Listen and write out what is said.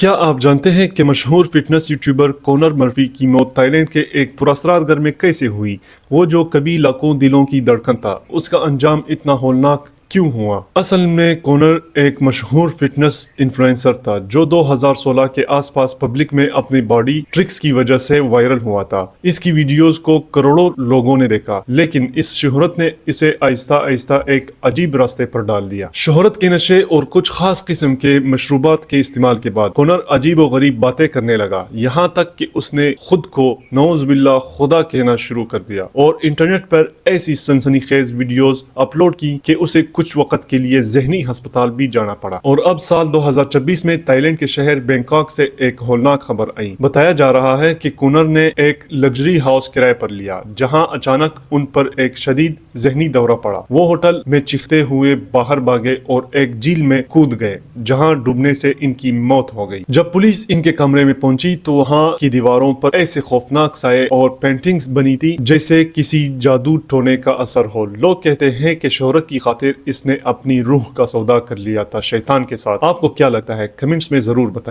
کیا آپ جانتے ہیں کہ مشہور فٹنس یوٹیوبر کونر مرفی کی موت تائی لینڈ کے ایک پراسرار گھر میں کیسے ہوئی؟ وہ جو کبھی لاکھوں دلوں کی دھڑکن تھا، اس کا انجام اتنا ہولناک کیوں ہوا؟ اصل میں کونر ایک مشہور فٹنس انفلوئنسر تھا جو 2016 کے آس پاس پبلک میں اپنی باڈی ٹرکس کی وجہ سے وائرل ہوا تھا۔ اس کی ویڈیوز کو کروڑوں لوگوں نے دیکھا، لیکن اس شہرت نے اسے آہستہ آہستہ ایک عجیب راستے پر ڈال دیا۔ شہرت کے نشے اور کچھ خاص قسم کے مشروبات کے استعمال کے بعد کونر عجیب و غریب باتیں کرنے لگا، یہاں تک کہ اس نے خود کو نعوذ باللہ خدا کہنا شروع کر دیا اور انٹرنیٹ پر ایسی سنسنی خیز ویڈیوز اپلوڈ کی کہ اسے کچھ وقت کے لیے ذہنی ہسپتال بھی جانا پڑا۔ اور اب سال 2026 میں تائی لینڈ کے شہر بینکاک سے ایک ہولناک خبر آئی۔ بتایا جا رہا ہے کہ کونر نے ایک لگژری ہاؤس کرائے پر لیا، جہاں اچانک ان پر ایک شدید ذہنی دورہ پڑا۔ وہ ہوٹل میں چیختے ہوئے باہر بھاگے اور ایک جھیل میں کود گئے، جہاں ڈوبنے سے ان کی موت ہو گئی۔ جب پولیس ان کے کمرے میں پہنچی تو وہاں کی دیواروں پر ایسے خوفناک سائے اور پینٹنگز بنی تھی جیسے کسی جادو ٹونے کا اثر ہو۔ لوگ کہتے ہیں کہ شہرت کی خاطر اس نے اپنی روح کا سودا کر لیا تھا شیطان کے ساتھ۔ آپ کو کیا لگتا ہے؟ کمنٹس میں ضرور بتائیں۔